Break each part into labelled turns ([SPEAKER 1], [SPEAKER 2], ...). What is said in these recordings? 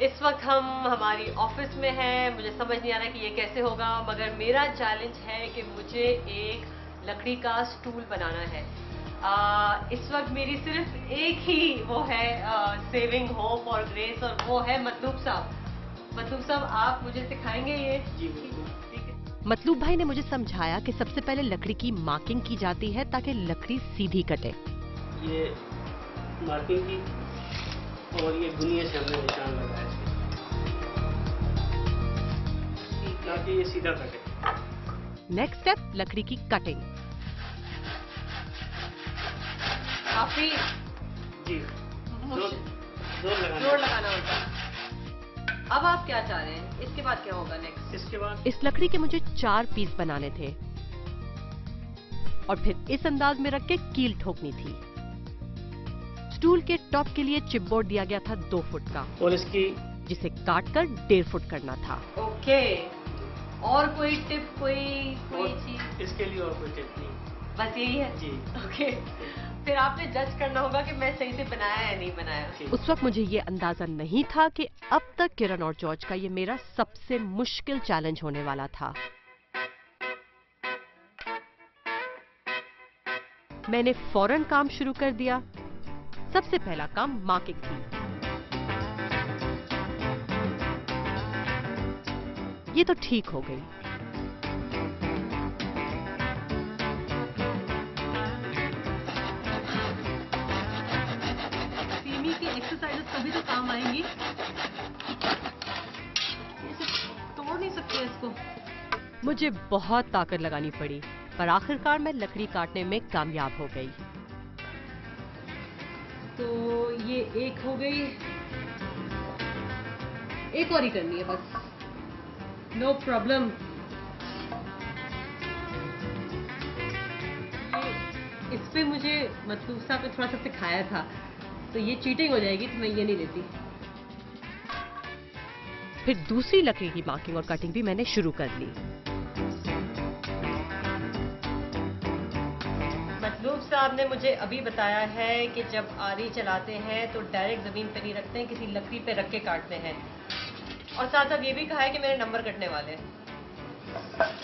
[SPEAKER 1] इस वक्त हम हमारी ऑफिस में हैं। मुझे समझ नहीं आ रहा कि ये कैसे होगा, मगर मेरा चैलेंज है कि मुझे एक लकड़ी का स्टूल बनाना है। इस वक्त मेरी सिर्फ एक ही वो है सेविंग होप और ग्रेस, और वो है मतलूब साहब। मतलूब साहब, आप मुझे सिखाएंगे ये?
[SPEAKER 2] जी बिल्कुल।
[SPEAKER 1] ठीक है।
[SPEAKER 3] मतलूब भाई ने मुझे समझाया कि सबसे पहले लकड़ी की मार्किंग की जाती है ताकि लकड़ी सीधी कटे।
[SPEAKER 2] ये मार्किंग की और ये गुनिया से हमने निशान लगाया है ताकि ये सीधा कटे।
[SPEAKER 3] नेक्स्ट स्टेप लकड़ी की कटिंग।
[SPEAKER 1] काफी
[SPEAKER 2] जी
[SPEAKER 1] जोर लगाना होता है। अब आप क्या चाह रहे हैं? इसके बाद क्या होगा नेक्स्ट?
[SPEAKER 2] इसके बाद
[SPEAKER 3] इस लकड़ी के मुझे 4 पीस बनाने थे और फिर इस अंदाज में रख के कील ठोकनी थी। स्टूल के टॉप के लिए चिपबोर्ड दिया गया था 2 फुट का,
[SPEAKER 2] और इसकी
[SPEAKER 3] जिसे काटकर 1.5 फुट करना था।
[SPEAKER 1] ओके, और कोई टिप, कोई चीज?
[SPEAKER 2] इसके लिए और कोई टिप नहीं,
[SPEAKER 1] बस यही है
[SPEAKER 2] जी।
[SPEAKER 1] ओके, फिर आपने जज करना होगा कि मैं सही से बनाया या नहीं बनाया।
[SPEAKER 3] उस वक्त मुझे ये अंदाजा नहीं था कि अब तक किरण और जॉर्ज का ये मेरा सबसे मुश्किल चैलेंज होने वाला था। मैंने फौरन काम शुरू कर दिया। सबसे पहला काम मार्किंग थी। ये तो ठीक हो गई।
[SPEAKER 1] सीमी की एक्सरसाइजेस कभी तो काम आएंगी। ऐसे तोड़ नहीं सकते इसको।
[SPEAKER 3] मुझे बहुत ताकत लगानी पड़ी, पर आखिरकार मैं लकड़ी काटने में कामयाब हो गई।
[SPEAKER 1] तो ये एक हो गई, एक और ही करनी है बस, नो प्रॉब्लम। इस पे मुझे मतलूब साहब ने थोड़ा सा सिखाया था, तो ये चीटिंग हो जाएगी, तो मैं ये नहीं लेती।
[SPEAKER 3] फिर दूसरी लकड़ी की मार्किंग और कटिंग भी मैंने शुरू कर ली।
[SPEAKER 1] मतलूब साहब ने मुझे अभी बताया है कि जब आरी चलाते हैं तो डायरेक्ट जमीन पे नहीं रखते हैं, किसी लकड़ी पे रख के काटते हैं। और साथ साथ ये भी कहा है कि मेरे नंबर कटने वाले हैं।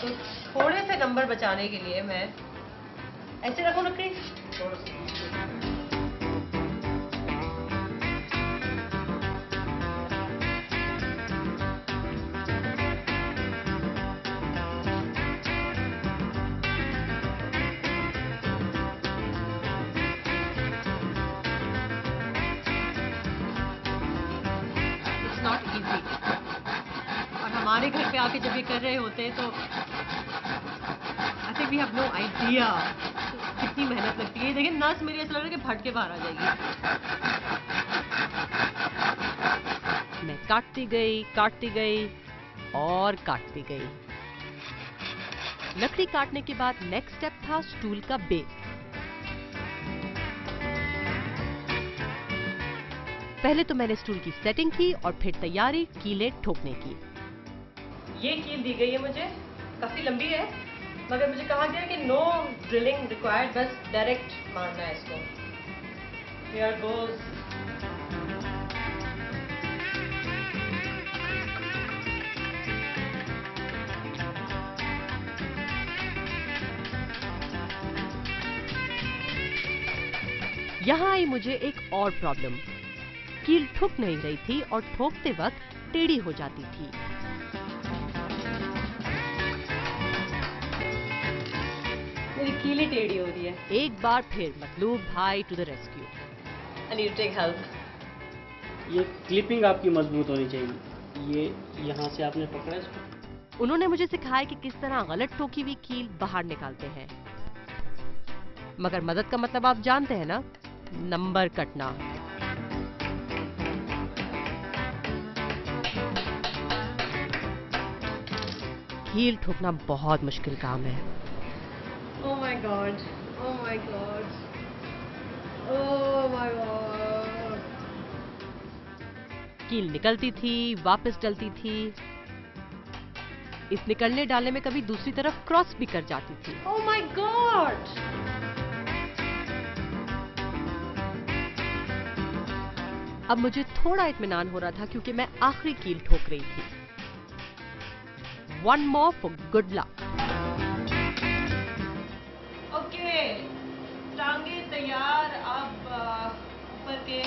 [SPEAKER 1] तो थोड़े से नंबर बचाने के लिए मैं ऐसे रखूं लकड़ी। Not easy. और हमारे घर पे आके जब ये कर रहे होते हैं तो I think we have no idea कितनी मेहनत लगती है। देखिए नस मेरी ऐसा लग रहा है कि फट के बाहर आ जाएगी।
[SPEAKER 3] मैं काटती गई और काटती गई। लकड़ी काटने के बाद नेक्स्ट स्टेप था स्टूल का बेस। पहले तो मैंने स्टूल की सेटिंग की और फिर तैयारी कीलें ठोकने की।
[SPEAKER 1] ये कील दी गई है मुझे, काफी लंबी है, मगर मुझे कहा गया कि नो ड्रिलिंग रिक्वायर्ड, बस डायरेक्ट मारना है इसको। Here goes.
[SPEAKER 3] यहाँ आई मुझे एक और प्रॉब्लम। कील ठुक नहीं रही थी और ठोकते वक्त टेढ़ी हो जाती थी।
[SPEAKER 1] मेरी कीली टेढ़ी हो रही है।
[SPEAKER 3] एक बार फिर मतलूब भाई to the rescue.
[SPEAKER 1] I need to take help.
[SPEAKER 2] ये क्लिपिंग आपकी मजबूत होनी चाहिए। ये यहाँ से आपने पकड़ा इसको।
[SPEAKER 3] उन्होंने मुझे सिखाया कि किस तरह गलत ठोकी हुई कील बाहर निकालते हैं, मगर मदद का मतलब आप जानते हैं ना, नंबर कटना। कील ठोकना बहुत मुश्किल काम है।
[SPEAKER 1] Oh my God! Oh my God! Oh my God!
[SPEAKER 3] कील निकलती थी, वापस डलती थी। इस निकलने डालने में कभी दूसरी तरफ क्रॉस भी कर जाती थी।
[SPEAKER 1] Oh my God!
[SPEAKER 3] अब मुझे थोड़ा इत्मीनान हो रहा था क्योंकि मैं आखिरी कील ठोक रही थी। One more for good luck.
[SPEAKER 1] Okay, टांगे तैयार। अब ऊपर के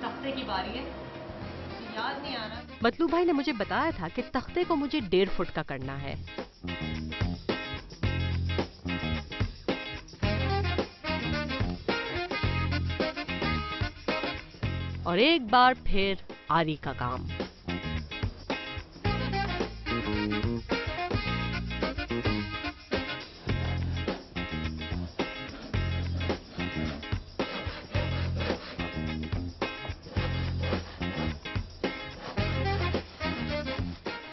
[SPEAKER 1] तख्ते की बारी है। याद नहीं आ रहा।
[SPEAKER 3] मतलूब भाई ने मुझे बताया था कि तख्ते को मुझे 1.5 फुट का करना है। और एक बार फिर आरी का काम।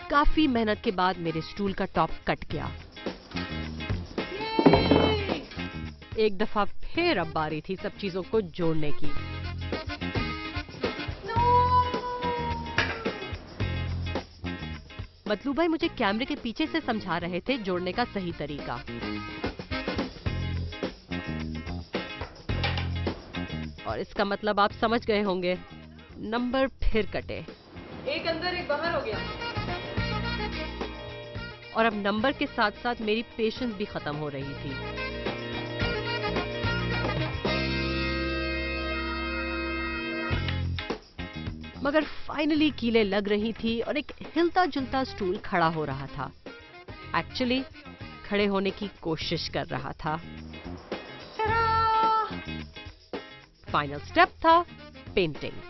[SPEAKER 3] काफी मेहनत के बाद मेरे स्टूल का टॉप कट गया। एक दफा फिर अब बारी थी सब चीजों को जोड़ने की। मतलूब भाई मुझे कैमरे के पीछे से समझा रहे थे जोड़ने का सही तरीका। और इसका मतलब आप समझ गए होंगे, नंबर फिर कटे।
[SPEAKER 1] एक अंदर एक बाहर हो गया।
[SPEAKER 3] और अब नंबर के साथ साथ मेरी पेशेंस भी खत्म हो रही थी। मगर फाइनली कीलें लग रही थी और एक हिलता जुलता स्टूल खड़ा हो रहा था। एक्चुअली खड़े होने की कोशिश कर रहा था। फाइनल स्टेप था पेंटिंग।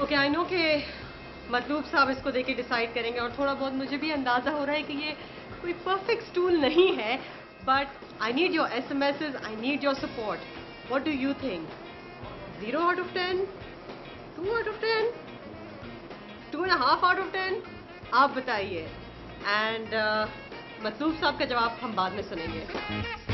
[SPEAKER 1] ओके, आई नो कि मतलूब साहब इसको देख के डिसाइड करेंगे और थोड़ा बहुत मुझे भी अंदाजा हो रहा है कि ये कोई परफेक्ट स्टूल नहीं है, but I need your SMSes, I need your support. What do you think? 0 out of 10, 2 out of 10, 2.5 out of 10? आप बताइए। एंड मतलूब साहब का जवाब हम बाद में सुनेंगे।